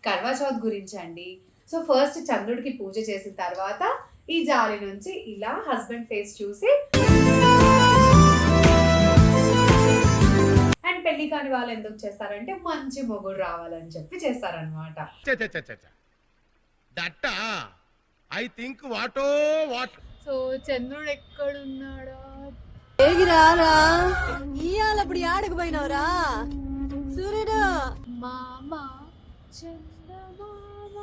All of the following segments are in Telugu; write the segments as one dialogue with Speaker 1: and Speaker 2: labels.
Speaker 1: కర్వా చౌత్ గురించి అండి. సో ఫస్ట్ చంద్రుడికి పూజ చేసిన తర్వాత ఈ జాలి నుంచి ఇలా హస్బెండ్ ఫేస్ చూసి అండ్ పెళ్లి కాని వాళ్ళు ఎందుకు చేస్తారంటే మంచి మొగుడు రావాలని చెప్పి చేస్తారనమాట. సో చంద్రుడు ఎక్కడున్నాడా
Speaker 2: అప్పుడు ఆడకు పోయినవరా సూర్యుడు
Speaker 1: మామ చందమామ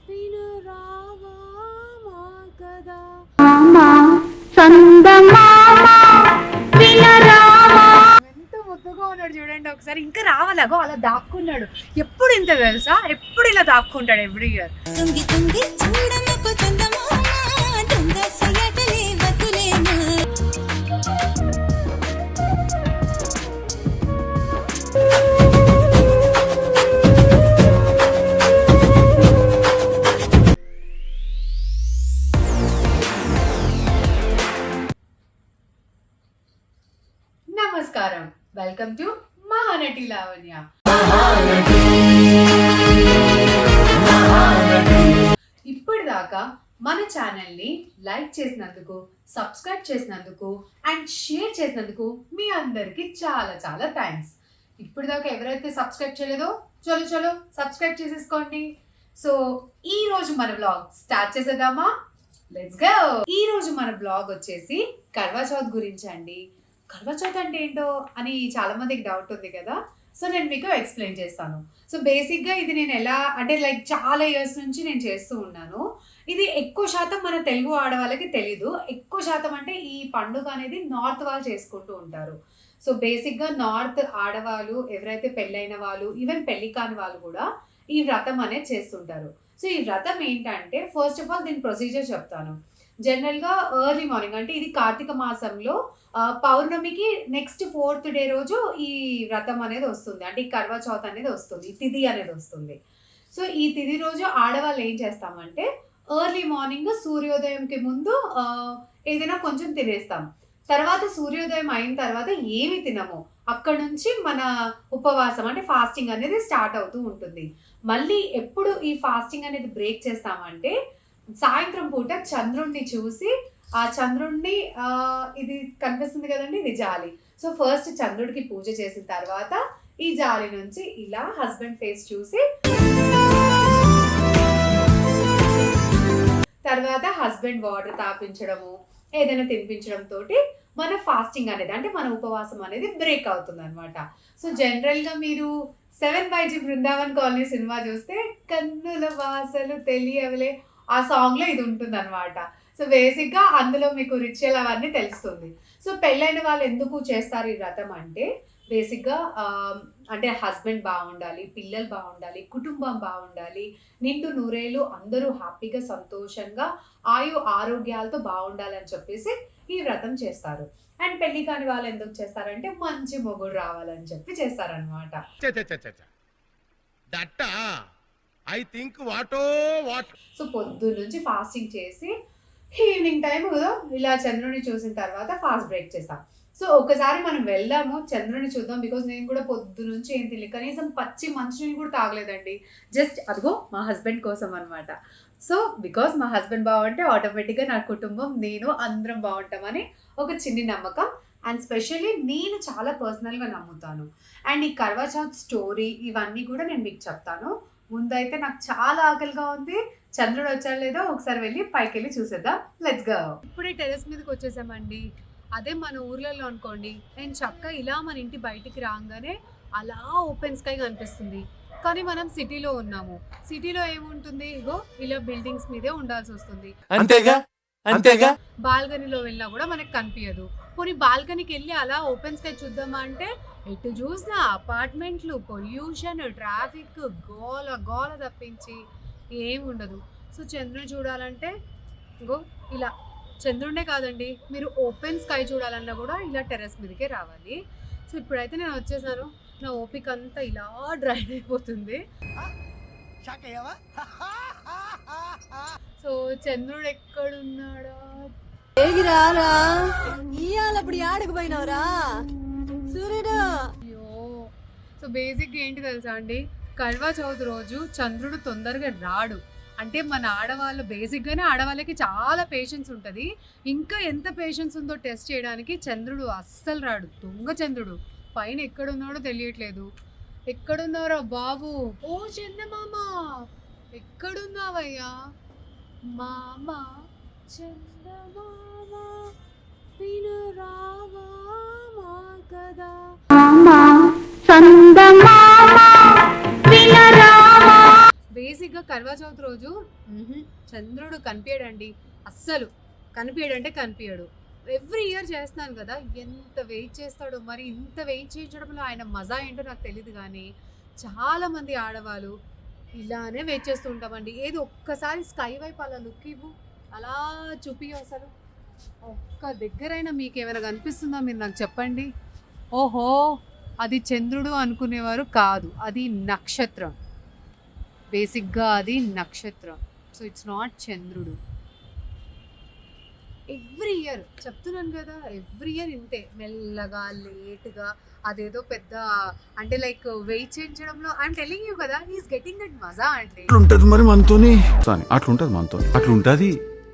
Speaker 1: విను రావా కదా ఎంత ముద్దుగా ఉన్నాడు చూడండి ఒకసారి. ఇంకా రావాలగో అలా దాక్కున్నాడు. ఎప్పుడు ఇంత తెలుసా, ఎప్పుడు ఇలా దాక్కుంటాడు ఎవ్రీ ఇయర్. నమస్కారం, వెల్కమ్ టు మహానటి లావణ్య. ఇప్పటిదాకా మన ఛానల్ని లైక్ చేసినందుకు, సబ్స్క్రైబ్ చేసినందుకు అండ్ షేర్ చేసినందుకు మీ అందరికీ చాలా చాలా థ్యాంక్స్. ఇప్పటిదాకా ఎవరైతే సబ్స్క్రైబ్ చేయలేదో చలో సబ్స్క్రైబ్ చేసేసుకోండి. సో ఈ రోజు మన బ్లాగ్ స్టార్ట్ చేసేద్దామా? Let's go. ఈ రోజు మన బ్లాగ్ వచ్చేసి కర్వా చౌత్ గురించి అండి. కర్వా చౌత్ అంటే ఏంటో అని చాలా మందికి డౌట్ ఉంది కదా. సో నేను మీకు ఎక్స్ప్లెయిన్ చేస్తాను. సో బేసిక్గా ఇది నేను ఎలా అంటే చాలా ఇయర్స్ నుంచి నేను చేస్తూ ఉన్నాను. ఇది ఎక్కువ శాతం మన తెలుగు ఆడవాళ్ళకి తెలీదు. ఎక్కువ శాతం అంటే ఈ పండుగ అనేది నార్త్ వాళ్ళు చేసుకుంటూ ఉంటారు. సో బేసిక్గా నార్త్ ఆడవాళ్ళు ఎవరైతే పెళ్ళైన వాళ్ళు, ఈవెన్ పెళ్లి కాని వాళ్ళు కూడా ఈ వ్రతం అనేది చేస్తుంటారు. సో ఈ వ్రతం ఏంటంటే ఫస్ట్ ఆఫ్ ఆల్ దీని ప్రొసీజర్ చెప్తాను. జనరల్గా ఎర్లీ మార్నింగ్ అంటే ఇది కార్తీక మాసంలో పౌర్ణమికి నెక్స్ట్ 4th డే రోజు ఈ వ్రతం అనేది వస్తుంది. అంటే ఈ కర్వా చౌత్ అనేది వస్తుంది, ఈ తిథి అనేది వస్తుంది. సో ఈ తిథి రోజు ఆడవాళ్ళు ఏం చేస్తామంటే ఎర్లీ మార్నింగ్ సూర్యోదయంకి ముందు ఏదైనా కొంచెం తినేస్తాం. తర్వాత సూర్యోదయం అయిన తర్వాత ఏమి తినము. అక్కడ నుంచి మన ఉపవాసం అంటే ఫాస్టింగ్ అనేది స్టార్ట్ అవుతూ ఉంటుంది. మళ్ళీ ఎప్పుడు ఈ ఫాస్టింగ్ అనేది బ్రేక్ చేస్తామంటే సాయంత్రం పూట చంద్రుణ్ణి చూసి, ఆ చంద్రుణ్ణి ఇది కనిపిస్తుంది కదండి, ఇది జాలి. సో ఫస్ట్ చంద్రుడికి పూజ చేసిన తర్వాత ఈ జాలి నుంచి ఇలా హస్బెండ్ ఫేస్ చూసి తర్వాత హస్బెండ్ వాటర్ తాపించడము, ఏదైనా తినిపించడం తోటి మన ఫాస్టింగ్ అనేది అంటే మన ఉపవాసం అనేది బ్రేక్ అవుతుంది అనమాట. సో జనరల్గా మీరు 7YG బృందావన్ కాలనీ సినిమా చూస్తే కన్నుల వాసలు తెలియవలే ఆ సాంగ్లో ఇది ఉంటుంది అనమాట. సో బేసిక్గా అందులో మీకు రిచువల్ అవన్నీ తెలుస్తుంది. సో పెళ్ళైన వాళ్ళు ఎందుకు చేస్తారు ఈ వ్రతం అంటే బేసిక్గా అంటే హస్బెండ్ బాగుండాలి, పిల్లలు బాగుండాలి, కుటుంబం బాగుండాలి, నిండు నూరేళ్ళు అందరూ హ్యాపీగా సంతోషంగా ఆయు ఆరోగ్యాలతో బాగుండాలని చెప్పేసి ఈ వ్రతం చేస్తారు. అండ్ పెళ్లి కాని వాళ్ళు ఎందుకు చేస్తారంటే మంచి మొగుడు రావాలని చెప్పి చేస్తారనమాట. సో పొద్దు నుంచి ఫాస్టింగ్ చేసి ఈవినింగ్ టైం ఇలా చంద్రుని చూసిన తర్వాత ఫాస్ట్ బ్రేక్ చేస్తాం. సో ఒకసారి మనం వెళ్దాము, చంద్రుని చూద్దాం. బికాజ్ నేను కూడా పొద్దు నుంచి ఏం తెలియదు, కనీసం పచ్చి మంచినీళ్ళు కూడా తాగలేదండి. జస్ట్ అదిగో మా హస్బెండ్ కోసం అనమాట. సో బికాజ్ మా హస్బెండ్ బాగుంటే ఆటోమేటిక్గా నా కుటుంబం, నేను అందరం బాగుంటామని ఒక చిన్ని నమ్మకం. అండ్ స్పెషల్లీ నేను చాలా పర్సనల్గా నమ్ముతాను. అండ్ ఈ కర్వా చౌత్ స్టోరీ ఇవన్నీ కూడా నేను మీకు చెప్తాను. ముందైతే నాకు చాలా ఆకలిగా ఉంది. చంద్రుడు వచ్చాడు లేదో ఒకసారి వెళ్ళి పైకి వెళ్ళి చూసేద్దాం. Let's go. ఇప్పుడే టెరెస్ మీదకి వచ్చేసామండి. అదే మన ఊర్లలో అనుకోండి, నేను చక్కగా ఇలా మన ఇంటి బయటికి రాగానే అలా ఓపెన్ స్కై కనిపిస్తుంది. కానీ మనం సిటీలో ఉన్నాము. సిటీలో ఏముంటుంది, ఇగో ఇలా బిల్డింగ్స్ మీదే ఉండాల్సి వస్తుంది. అంతేగా బాల్కనీలో వెళ్ళినా కూడా మనకి కనిపించదు. పోనీ బాల్కనీకి వెళ్ళి అలా ఓపెన్ స్కై చూద్దామా అంటే ఎటు చూసినా అపార్ట్మెంట్లు, పొల్యూషన్, ట్రాఫిక్, గోల తప్పించి ఏం ఉండదు. సో చంద్రుని చూడాలంటే ఇంకో ఇలా చంద్రుడే కాదండి, మీరు ఓపెన్ స్కై చూడాలన్నా కూడా ఇలా టెర్రస్ మీదకే రావాలి. సో ఇప్పుడైతే నేను వచ్చేసాను. నా ఓపిక అంతా ఇలా డ్రైన్ అయిపోతుంది. సో చంద్రుడు ఎక్కడున్నాడా
Speaker 2: అప్పుడు ఆడకు పోయినవరా సూర్యుడు.
Speaker 1: అయ్యో. సో బేసిక్గా ఏంటి తెలుసా అండి, కడవ చవితి రోజు చంద్రుడు తొందరగా రాడు. అంటే మన ఆడవాళ్ళు బేసిక్గానే ఆడవాళ్ళకి చాలా పేషెన్స్ ఉంటుంది. ఇంకా ఎంత పేషెన్స్ ఉందో టెస్ట్ చేయడానికి చంద్రుడు అస్సలు రాడు. దొంగ చంద్రుడు పైన ఎక్కడున్నాడో తెలియట్లేదు. ఎక్కడున్నారో బాబు? ఓ చందమామ ఎక్కడున్నావయ్యా? మామ చందమామ వినురావా మా కదా. బేసిక్గా కర్వా చౌత్ రోజు చంద్రుడు కనిపించడండి. అస్సలు కనిపించడంటే కనిపించడు. ఎవ్రీ ఇయర్ చేస్తున్నాను కదా, ఎంత వెయిట్ చేస్తాడో. మరి ఇంత వెయిట్ చేయించడంలో ఆయన మజా ఏంటో నాకు తెలియదు. కానీ చాలామంది ఆడవాళ్ళు ఇలానే వెయిట్ చేస్తూ ఉంటామండి. ఏది ఒక్కసారి స్కై వైపు అలా లుక్ ఇవ్వు, అలా చూపి. అసలు ఒక్క దగ్గరైనా మీకు ఏమైనా కనిపిస్తుందా? మీరు నాకు చెప్పండి. ఓహో, అది చంద్రుడు అనుకునేవారు కాదు, అది నక్షత్రం. బేసిక్గా అది నక్షత్రం. సో ఇట్స్ నాట్ చంద్రుడు. ఎవ్రీ ఇయర్ చెప్తున్నాను కదా, ఎవ్రీ ఇయర్ ఇంతే మెల్లగా లేట్గా. అదేదో పెద్ద అంటే లైక్ వెయిట్ చేయించడంలో ఐఎమ్ టెల్లింగ్ యూ కదా, హీఈస్ గెటింగ్ దట్ మజా అండి.
Speaker 3: అట్లుంటది మరి మనతోని, అట్లుంటది మనతో, అట్లుంటది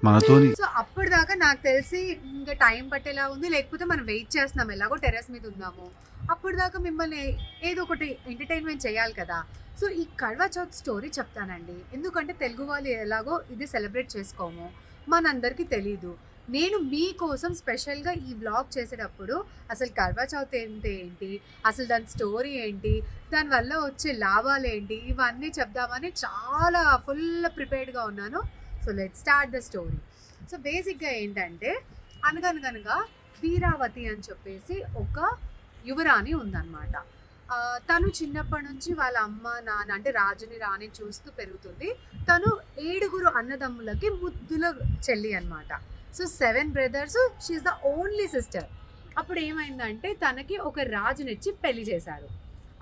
Speaker 3: మనతోని.
Speaker 1: సో అప్పటిదాకా నాకు తెలిసి ఇంకా టైం పట్టేలా ఉంది. లేకపోతే మనం వెయిట్ చేస్తున్నాం, ఎలాగో టెర్రస్ మీద ఉన్నాము. అప్పటిదాకా మిమ్మల్ని ఏదో ఒకటి ఎంటర్టైన్మెంట్ చేయాలి కదా. సో ఈ కడవా చౌత్ స్టోరీ చెప్తానండి. ఎందుకంటే తెలుగు వాళ్ళు ఎలాగో ఇది సెలబ్రేట్ చేసుకోము, మనందరికీ తెలీదు. నేను మీకోసం స్పెషల్గా ఈ వ్లాగ్ చేసేటప్పుడు అసలు కడవా చౌత్ అంటే ఏంటి, అసలు దాని స్టోరీ ఏంటి, దానివల్ల వచ్చే లాభాలు ఏంటి, ఇవన్నీ చెప్దామని చాలా ఫుల్ ప్రిపేర్డ్గా ఉన్నాను. So let's start the story. So బేసిక్గా ఏంటంటే అనగనగా వీరావతి అని చెప్పేసి ఒక యువరాణి ఉందన్నమాట. తను చిన్నప్పటి నుంచి వాళ్ళ అమ్మ నాన్న అంటే రాజుని రాణి చూస్తూ పెరుగుతుంది. తను 7 అన్నదమ్ములకి ముద్దుల చెల్లి అనమాట. So 7 brothers, she is the only sister. అప్పుడు ఏమైందంటే తనకి ఒక రాజునిచ్చి పెళ్లి చేశారు.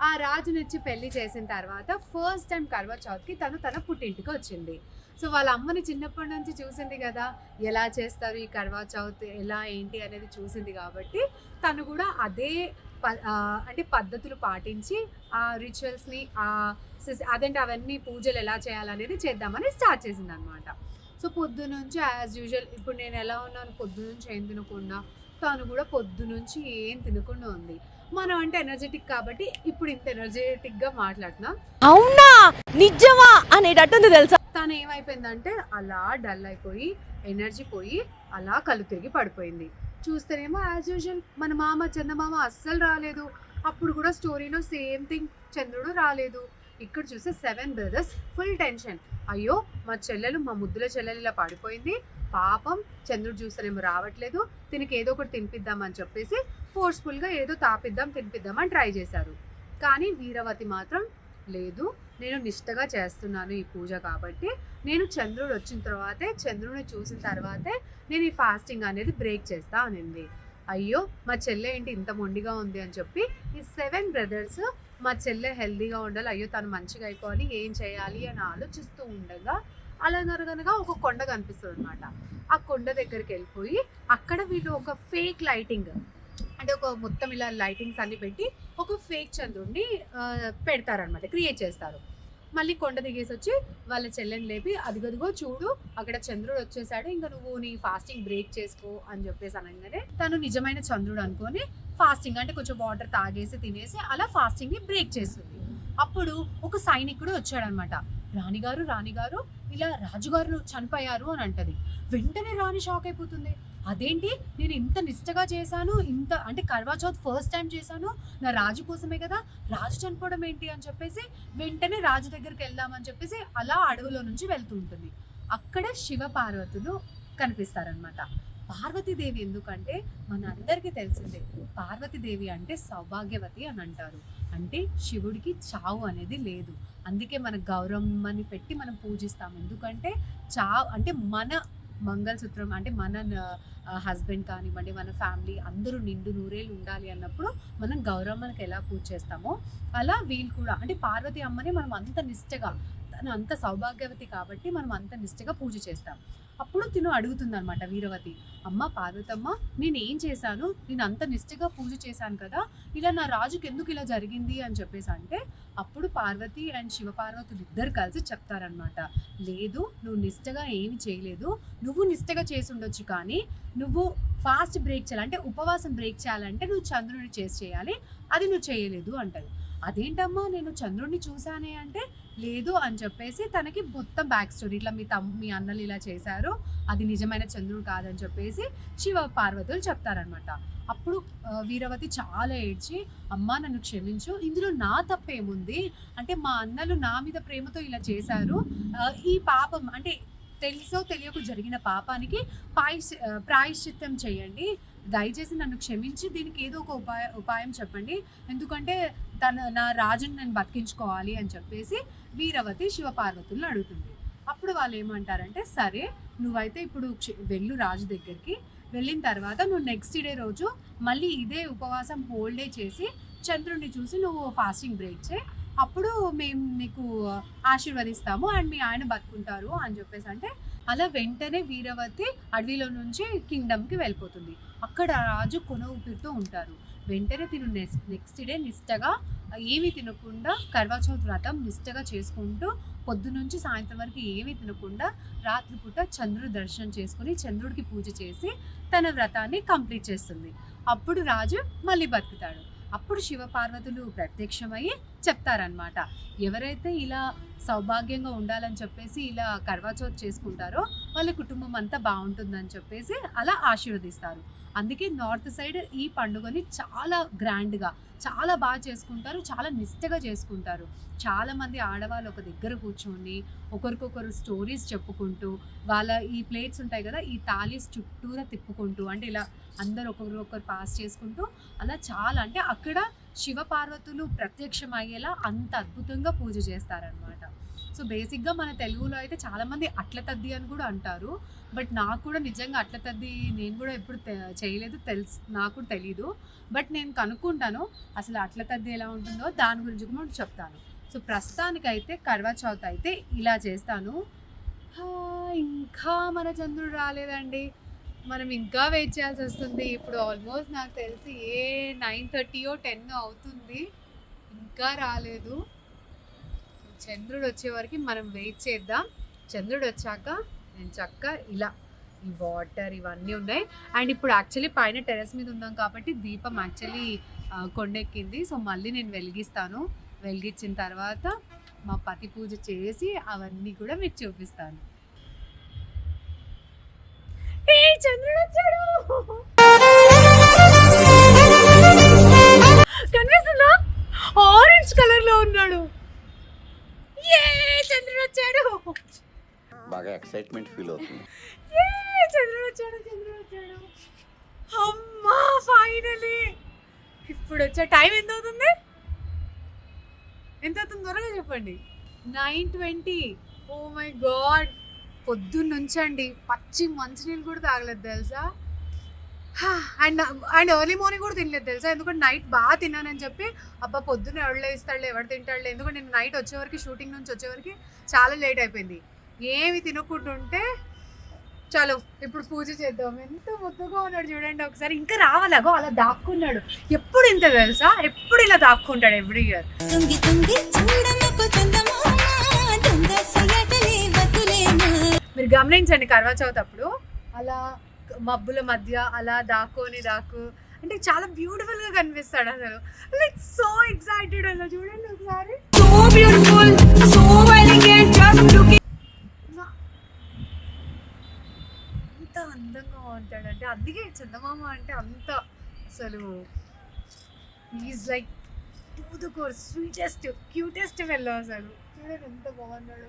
Speaker 1: ఆ రాజునిచ్చి పెళ్లి చేసిన తర్వాత ఫస్ట్ టైం కర్వా చౌత్కి తను తన పుట్టింటికి వచ్చింది. సో వాళ్ళ అమ్మని చిన్నప్పటి నుంచి చూసింది కదా, ఎలా చేస్తారు ఈ కర్వా చౌత్, ఎలా ఏంటి అనేది చూసింది. కాబట్టి తను కూడా అదే అంటే పద్ధతులు పాటించి ఆ రిచువల్స్ని అదంటే అవన్నీ పూజలు ఎలా చేయాలనేది చేద్దామని స్టార్ట్ చేసింది అనమాట. సో పొద్దునుంచి యాజ్ యూజువల్ ఇప్పుడు నేను ఎలా ఉన్నాను, పొద్దునుంచి ఏం తినకుండా, తను కూడా పొద్దునుంచి ఏం తినకుండా ఉంది. మనం అంటే ఎనర్జెటిక్ కాబట్టి ఇప్పుడు ఇంత ఎనర్జెటిక్గా మాట్లాడుతున్నాం.
Speaker 2: అవునా నిజమా అనేటట్టుంది తెలుసా.
Speaker 1: తను ఏమైపోయిందంటే అలా డల్ అయిపోయి ఎనర్జీ పోయి అలా కళ్ళు తిరిగి పడిపోయింది. చూస్తేనేమో యాజ్ యూజువల్ మన మామ చందమామ అస్సలు రాలేదు. అప్పుడు కూడా స్టోరీలో సేమ్ థింగ్, చంద్రుడు రాలేదు. ఇక్కడ చూస్తే 7 brothers ఫుల్ టెన్షన్. అయ్యో మా చెల్లెలు, మా ముద్దుల చెల్లెలు ఇలా పడిపోయింది, పాపం చంద్రుడు చూస్తేనేమో రావట్లేదు, దీనికి ఏదో ఒకటి తినిపిద్దామని చెప్పేసి ఫోర్స్ఫుల్గా ఏదో తినిపిద్దామని ట్రై చేశారు. కానీ వీరవతి మాత్రం లేదు, నేను నిష్టగా చేస్తున్నాను ఈ పూజ కాబట్టి నేను చంద్రుడు వచ్చిన తర్వాతే, చంద్రుడిని చూసిన తర్వాతే నేను ఈ ఫాస్టింగ్ అనేది బ్రేక్ చేస్తా అనింది. అయ్యో మా చెల్లె ఏంటి ఇంత మొండిగా ఉంది అని చెప్పి ఈ 7 brothers మా చెల్లె హెల్దీగా ఉండాలి, అయ్యో తను మంచిగా అయిపోవాలి, ఏం చేయాలి అని ఆలోచిస్తూ ఉండగా అలా నరగనగా ఒక కొండ కనిపిస్తుంది అనమాట. ఆ కొండ దగ్గరికి వెళ్ళిపోయి అక్కడ వీళ్ళు ఒక ఫేక్ లైటింగ్ అంటే ఒక మొత్తం ఇలా లైటింగ్స్ అన్ని పెట్టి ఒక ఫేక్ చంద్రుడిని పెడతారనమాట, క్రియేట్ చేస్తారు. మళ్ళీ కొండ దిగేసి వచ్చి వాళ్ళ చెల్లెని లేపి అదిగదిగో చూడు అక్కడ చంద్రుడు వచ్చేసాడు, ఇంకా నువ్వు నీ ఫాస్టింగ్ బ్రేక్ చేసుకో అని చెప్పేసి అనగానే తను నిజమైన చంద్రుడు అనుకొని ఫాస్టింగ్ అంటే కొంచెం వాటర్ తాగేసి తినేసి అలా ఫాస్టింగ్ని బ్రేక్ చేస్తుంది. అప్పుడు ఒక సైనికుడు వచ్చాడనమాట. రాణిగారు ఇలా రాజుగారు చనిపోయారు అని అంటది. వెంటనే రాణి షాక్ అయిపోతుంది. అదేంటి, నేను ఇంత నిష్టగా చేశాను, ఇంత అంటే కర్వా చౌత్ ఫస్ట్ టైం చేశాను, నా రాజు కోసమే కదా, రాజు చనిపోవడం ఏంటి అని చెప్పేసి వెంటనే రాజు దగ్గరికి వెళ్దామని చెప్పేసి అలా అడవిలో నుంచి వెళ్తూ ఉంటుంది. అక్కడ శివ పార్వతులు కనిపిస్తారనమాట. పార్వతీదేవి ఎందుకంటే మన అందరికీ తెలిసిందే, పార్వతీదేవి అంటే సౌభాగ్యవతి అని అంటారు. అంటే శివుడికి చావు అనేది లేదు. అందుకే మన గౌరమ్మని పెట్టి మనం పూజిస్తాం. ఎందుకంటే చావు అంటే మన మంగళసూత్రం అంటే మన హస్బెండ్ కానివ్వండి, మన ఫ్యామిలీ అందరూ నిండు నూరేళ్ళు ఉండాలి అన్నప్పుడు మనం గౌరమ్మకి ఎలా పూజ చేస్తామో అలా వీళ్ళు కూడా అంటే పార్వతి అమ్మని మనం అంత నిష్టగా, తను అంత సౌభాగ్యవతి కాబట్టి మనం అంత నిష్టగా పూజ చేస్తాం. అప్పుడు తిను అడుగుతుంది అనమాట వీరవతి, అమ్మ పార్వతమ్మ నేనేం చేశాను, నేను అంత నిష్టగా పూజ చేశాను కదా, ఇలా నా రాజుకి ఎందుకు ఇలా జరిగింది అని చెప్పేసి అంటే అప్పుడు పార్వతి అండ్ శివపార్వతులు ఇద్దరు కలిసి చెప్తారనమాట, లేదు నువ్వు నిష్టగా ఏమి చేయలేదు, నువ్వు నిష్టగా చేసి ఉండొచ్చు కానీ నువ్వు ఫాస్ట్ బ్రేక్ చేయాలి అంటే ఉపవాసం బ్రేక్ చేయాలంటే నువ్వు చంద్రుడిని చేయాలి, అది నువ్వు చేయలేదు అంటది. అదేంటమ్మా నేను చంద్రుడిని చూసానే అంటే లేదు అని చెప్పేసి తనకి మొత్తం బ్యాక్ స్టోరీ, ఇట్లా మీ అన్నలు ఇలా చేశారు, అది నిజమైన చంద్రుడు కాదని చెప్పేసి శివ పార్వతులు చెప్తారనమాట. అప్పుడు వీరవతి చాలా ఏడ్చి, అమ్మ నన్ను క్షమించు, ఇందులో నా తప్పేముంది, అంటే మా అన్నలు నా మీద ప్రేమతో ఇలా చేశారు, ఈ పాపం అంటే తెలుసో తెలియకు జరిగిన పాపానికి ప్రాయశ్చిత్తం చేయండి, దయచేసి నన్ను క్షమించి దీనికి ఏదో ఒక ఉపాయం చెప్పండి, ఎందుకంటే నా రాజుని నేను బతికించుకోవాలి అని చెప్పేసి వీరవతి శివపార్వతులను అడుగుతుంది. అప్పుడు వాళ్ళు ఏమంటారంటే, సరే నువ్వైతే ఇప్పుడు వెళ్ళు రాజు దగ్గరికి, వెళ్ళిన తర్వాత నువ్వు నెక్స్ట్ డే రోజు మళ్ళీ ఇదే ఉపవాసం హోల్ డే చేసి చంద్రుడిని చూసి నువ్వు ఫాస్టింగ్ బ్రేక్ చేయి, అప్పుడు మేము నీకు ఆశీర్వదిస్తాము అండ్ మీ ఆయన బతుకుంటారు అని చెప్పేసి అంటే, అలా వెంటనే వీరవతి అడవిలో నుంచి కింగ్డమ్కి వెళ్ళిపోతుంది. అక్కడ రాజు కొన ఊపిరితో ఉంటారు. వెంటనే తిను నెక్స్ట్ డే నిష్టగా ఏమీ తినకుండా కర్వాచౌత్ వ్రతం నిష్టగా చేసుకుంటూ పొద్దునుంచి సాయంత్రం వరకు ఏమీ తినకుండా రాత్రిపూట చంద్రుడి దర్శనం చేసుకుని చంద్రుడికి పూజ చేసి తన వ్రతాన్ని కంప్లీట్ చేస్తుంది. అప్పుడు రాజు మళ్ళీ బతుకుతాడు. అప్పుడు శివపార్వతులు ప్రత్యక్షమయ్యి చెప్తారనమాట, ఎవరైతే ఇలా సౌభాగ్యంగా ఉండాలని చెప్పేసి ఇలా కర్వాచౌత్ చేసుకుంటారో వాళ్ళ కుటుంబం అంతా బాగుంటుందని చెప్పేసి అలా ఆశీర్వదిస్తారు. అందుకే నార్త్ సైడ్ ఈ పండుగని చాలా గ్రాండ్గా చాలా బాగా చేసుకుంటారు, చాలా నిష్టగా చేసుకుంటారు. చాలామంది ఆడవాళ్ళు ఒక దగ్గర కూర్చొని ఒకరికొకరు స్టోరీస్ చెప్పుకుంటూ వాళ్ళ ఈ ప్లేట్స్ ఉంటాయి కదా, ఈ తాళీస్ చుట్టూరా తిప్పుకుంటూ అంటే ఇలా అందరు ఒకరు పాస్ చేసుకుంటూ అలా చాలా అంటే అక్కడ శివపార్వతులు ప్రత్యక్షమయ్యేలా అంత అద్భుతంగా పూజ చేస్తారనమాట. సో బేసిక్గా మన తెలుగులో అయితే చాలామంది అట్ల తద్ది అని కూడా అంటారు, బట్ నాకు కూడా నిజంగా అట్ల తద్ది నేను కూడా ఎప్పుడు చేయలేదు, నాకు కూడా తెలీదు. బట్ నేను కనుక్కుంటాను అసలు అట్ల తద్ది ఎలా ఉంటుందో, దాని గురించి కూడా చెప్తాను. సో ప్రస్తుతానికైతే కర్వా చౌత్ అయితే ఇలా చేస్తాను. ఇంకా మన చంద్రుడు రాలేదండి, మనం ఇంకా వెయిట్ చేయాల్సి వస్తుంది. ఇప్పుడు ఆల్మోస్ట్ నాకు తెలిసి 9:30 or 10 అవుతుంది, ఇంకా రాలేదు. చంద్రుడు వచ్చే వరకు మనం వెయిట్ చేద్దాం. చంద్రుడు వచ్చాక నేను చక్కగా ఇలా ఈ వాటర్ ఇవన్నీ ఉన్నాయి. అండ్ ఇప్పుడు యాక్చువల్లీ పైన టెర్రస్ మీద ఉన్నాం కాబట్టి దీపం యాక్చువల్లీ కొండెక్కింది. సో మళ్ళీ నేను వెలిగిస్తాను. వెలిగించిన తర్వాత మా పతి పూజ చేసి అవన్నీ కూడా మీకు చూపిస్తాను. చంద్రుడు వచ్చాడు, కనిపిస్తుందా? ఆరెంజ్ కలర్ లో ఉన్నాడు. చంద్రుడు వచ్చాడు,
Speaker 4: బాగా ఎక్సైట్మెంట్ ఫీల్ అవుతుంది.
Speaker 1: చంద్రుడు వచ్చాడు. అమ్మా ఫైనలీ ఇప్పుడు వచ్చే టైం ఎంత అవుతుంది త్వరగా చెప్పండి. 9:20. ఓ మై గాడ్, పొద్దున్న నుంచి అండి పచ్చి మంచినీళ్ళు కూడా తాగలేదు తెలుసా. అండ్ ఎర్లీ మార్నింగ్ కూడా తినలేదు తెలుసా, ఎందుకంటే నైట్ బాగా తిన్నానని చెప్పి అబ్బా పొద్దున్న ఎవరు ఇస్తాడులే ఎవరు తింటాడులే, ఎందుకంటే నేను నైట్ వచ్చేవరకు షూటింగ్ నుంచి వచ్చేవరకు చాలా లేట్ అయిపోయింది. ఏమి తినకుంటుంటే చాలు ఇప్పుడు పూజ చేద్దాం. ఎంత ముద్దుగా ఉన్నాడు చూడండి ఒకసారి. ఇంకా రావాలగో అలా దాక్కున్నాడు. ఎప్పుడు ఇంత తెలుసా, ఎప్పుడు ఇలా దాక్కుంటాడు ఎవ్రీ ఇయర్. మీరు గమనించండి కర్వా చౌత్ అప్పుడు అలా మబ్బుల మధ్య అలా దాక్కు అంటే చాలా బ్యూటిఫుల్ గా కనిపిస్తాడు అసలు. లైక్ సో ఎక్సైటెడ్ అసలు చూడండి ఒకసారి. So beautiful, so elegant, just looking. అంత అందంగా ఉంటాడంటే అందుకే చందమామ అంటే అంత అసలు is like to the core sweetest cutest fellow అసలు. చూడండి ఎంత బాగున్నాడు.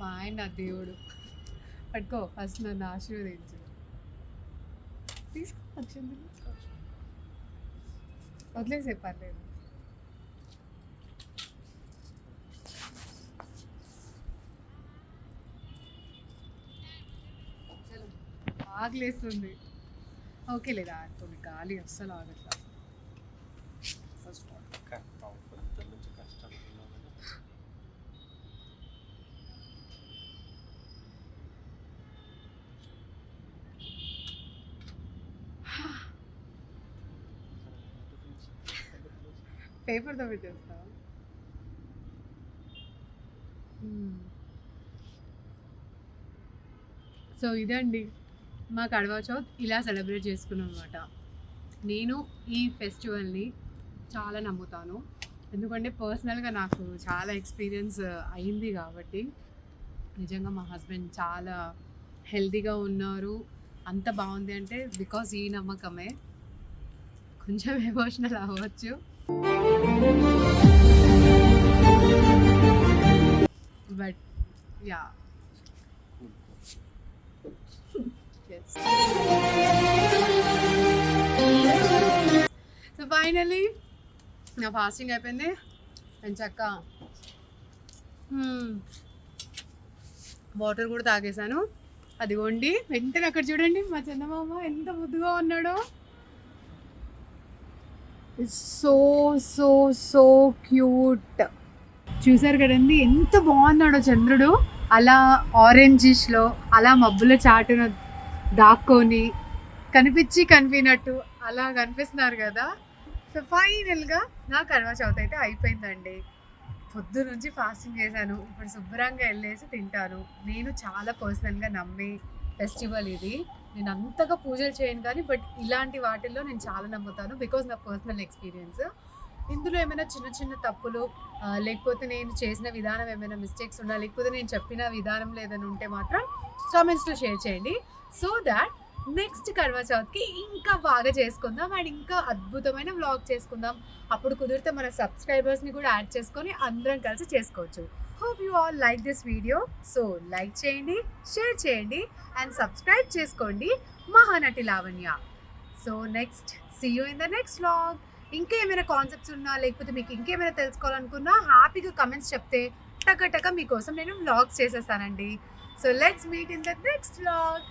Speaker 1: మా ఆయన నా దేవుడు. పట్టుకో ఫస్ట్ నన్ను ఆశీర్వదించు. తీసుకో వచ్చింది వదిలేసే పర్లేదు. ఆగలేస్తుంది. ఓకే లేదా కొన్ని గాలి అస్సలు ఆగట్లా. పేపర్తో పెట్టేస్తా. సో ఇదండి మా కడవా చౌత్ ఇలా సెలబ్రేట్ చేసుకున్నాం అనమాట. నేను ఈ ఫెస్టివల్ని చాలా నమ్ముతాను, ఎందుకంటే పర్సనల్గా నాకు చాలా ఎక్స్పీరియన్స్ అయింది కాబట్టి. నిజంగా మా హస్బెండ్ చాలా హెల్తీగా ఉన్నారు, అంత బాగుంది అంటే బికాజ్ ఈ నమ్మకమే. కొంచెం ఎమోషనల్ అవ్వచ్చు, బట్ యా. సో ఫైనలీ నా ఫాస్టింగ్ అయిపోయింది. నేను చక్క వాటర్ కూడా తాగేశాను. అదిగోండి వెంటనే అక్కడ చూడండి మా చందమామ ఎంత ముద్దుగా ఉన్నాడో. So so so cute. చూసారు కదండి ఎంత బాగున్నాడో చంద్రుడు. అలా ఆరెంజిష్లో అలా మబ్బుల చాటున దాక్కొని కనిపించినట్టు అలా కనిపిస్తున్నారు కదా. సో ఫైనల్గా నా కడవా చౌత్ అయితే అయిపోయిందండి. పొద్దు నుంచి ఫాస్టింగ్ చేశాను, ఇప్పుడు శుభ్రంగా వెళ్ళేసి తింటాను. నేను చాలా పర్సనల్గా నమ్మే ఫెస్టివల్ ఇది. నేను అంతగా పూజలు చేయను కానీ బట్ ఇలాంటి వాటిల్లో నేను చాలా నమ్ముతాను బికాజ్ నా పర్సనల్ ఎక్స్పీరియన్స్. ఇందులో ఏమైనా చిన్న చిన్న తప్పులు లేకపోతే నేను చేసిన విధానం ఏమైనా మిస్టేక్స్ ఉన్నా లేకపోతే నేను చెప్పిన విధానంలో ఏదైనా ఉంటే మాత్రం కామెంట్స్లో షేర్ చేయండి. సో దాట్ నెక్స్ట్ కడవా చౌత్కి ఇంకా బాగా చేసుకుందాం అండ్ ఇంకా అద్భుతమైన వ్లాగ్ చేసుకుందాం. అప్పుడు కుదిరితే మన సబ్స్క్రైబర్స్ని కూడా యాడ్ చేసుకొని అందరం కలిసి చేసుకోవచ్చు. Hope you all like this video. So like చేయండి, షేర్ చేయండి అండ్ సబ్స్క్రైబ్ చేసుకోండి Mahanati Lavanya. So next see you in the next vlog. ఇంకేమైనా కాన్సెప్ట్స్ ఉన్నా లేకపోతే మీకు ఇంకేమైనా తెలుసుకోవాలనుకున్నా హ్యాపీగా కమెంట్స్ చెప్తే టక మీకోసం నేను వ్లాగ్స్ చేసేస్తానండి. So let's meet in the next vlog.